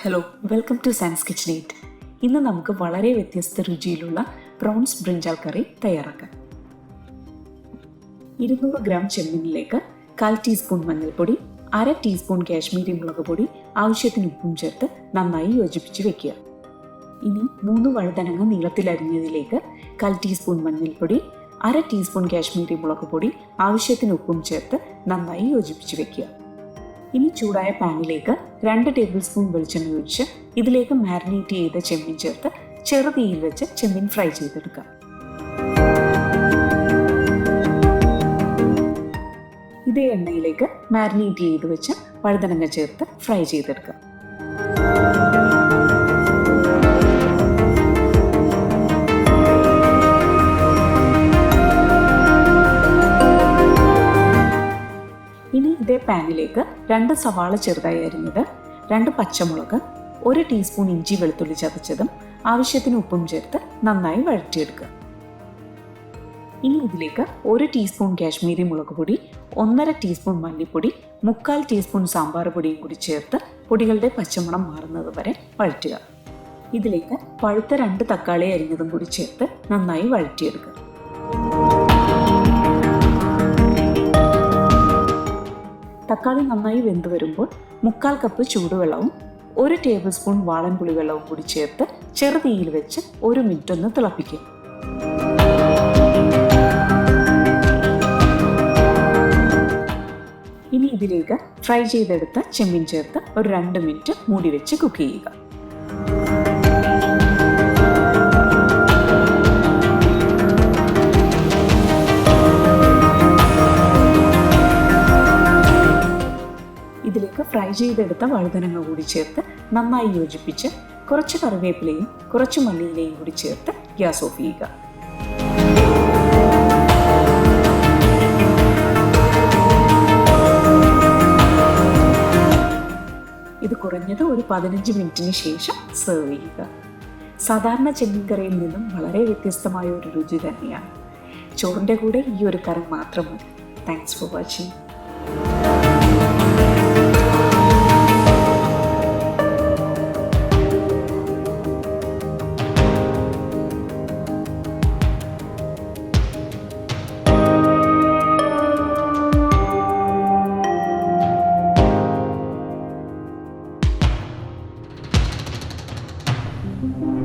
Hello, welcome to science kitchenette. ഇന്ന് നമുക്ക് വളരെ വ്യത്യസ്ത രുചിയിലുള്ള പ്രോൺസ് ബ്രിഞ്ചാൽ കറി തയ്യാറാക്കാം. 200 ഗ്രാം ചെമ്മീനിലേക്ക് 1/4 ടീസ്പൂൺ മഞ്ഞൾപ്പൊടി, 1/2 ടീസ്പൂൺ കാശ്മീരി മുളക് പൊടി, ആവശ്യത്തിന് ഉപ്പും ചേർത്ത് നന്നായി യോജിപ്പിച്ച് വെക്കുക. ഇനി 3 വഴുതനങ്ങ നീളത്തിലരിഞ്ഞതിലേക്ക് 1/4 ടീസ്പൂൺ മഞ്ഞൾപ്പൊടി, 1/2 ടീസ്പൂൺ കാശ്മീരി മുളക് പൊടി, ആവശ്യത്തിന് ഉപ്പും ചേർത്ത് നന്നായി യോജിപ്പിച്ച് വെക്കുക. ഇനി ചൂടായ പാനിലേക്ക് 2 ടേബിൾ സ്പൂൺ വെളിച്ചെണ്ണ ഒഴിച്ച് ഇതിലേക്ക് മാരിനേറ്റ് ചെയ്ത ചെമ്മീൻ ചേർത്ത് ചെറുതീയിൽ വെച്ച് ചെമ്മീൻ ഫ്രൈ ചെയ്തെടുക്കാം. ഇതേ എണ്ണയിലേക്ക് മാരിനേറ്റ് ചെയ്ത് വെച്ച് വഴുതനങ്ങ ചേർത്ത് ഫ്രൈ ചെയ്തെടുക്കാം. ഇനി ഇതേ പാനിലേക്ക് 2 സവാള ചെറുതായി അരിഞ്ഞത്, 2 പച്ചമുളക്, 1 ടീസ്പൂൺ ഇഞ്ചി വെളുത്തുള്ളി ചതച്ചതും ആവശ്യത്തിന് ഉപ്പും ചേർത്ത് നന്നായി വഴറ്റിയെടുക്കുക. ഇനി ഇതിലേക്ക് 1 ടീസ്പൂൺ കാശ്മീരി മുളക് പൊടി, 1/2 ടീസ്പൂൺ മല്ലിപ്പൊടി, 3/4 ടീസ്പൂൺ സാമ്പാർ പൊടിയും കൂടി ചേർത്ത് പൊടികളുടെ പച്ചമണം മാറുന്നത് വരെ വഴറ്റുക. ഇതിലേക്ക് പഴുത്ത 2 തക്കാളി അരിഞ്ഞതും കൂടി ചേർത്ത് നന്നായി വഴറ്റിയെടുക്കുക. തക്കാളി നന്നായി വെന്ത് വരുമ്പോൾ 3/4 കപ്പ് ചൂടുവെള്ളവും 1 ടേബിൾ സ്പൂൺ വാളൻ പുളിവെള്ളവും കൂടി ചേർത്ത് ചെറുതീയിൽ വെച്ച് 1 മിനിറ്റ് ഒന്ന് തിളപ്പിക്കും. ഇനി ഇതിലേക്ക് ഫ്രൈ ചെയ്തെടുത്ത ചെമ്മീൻ ചേർത്ത് ഒരു 2 മിനിറ്റ് മൂടി വെച്ച് കുക്ക് ചെയ്യുക. ഇതിലേക്ക് ഫ്രൈ ചെയ്തെടുത്ത വഴുതനങ്ങ കൂടി ചേർത്ത് നന്നായി യോജിപ്പിച്ച് കുറച്ച് കറിവേപ്പിലയും കുറച്ച് മല്ലിയിലയും കൂടി ചേർത്ത് ഗ്യാസ് ഓഫ് ചെയ്യുക. ഇത് കുറഞ്ഞത് ഒരു 15 മിനിറ്റിന് ശേഷം സെർവ് ചെയ്യുക. സാധാരണ ചെമ്മീൻ കറിയിൽ നിന്നും വളരെ വ്യത്യസ്തമായ ഒരു രുചി തന്നെയാണ്. ചോറിൻ്റെ കൂടെ ഈ ഒരു കറി മാത്രം മതി. Thanks for watching. Thank you.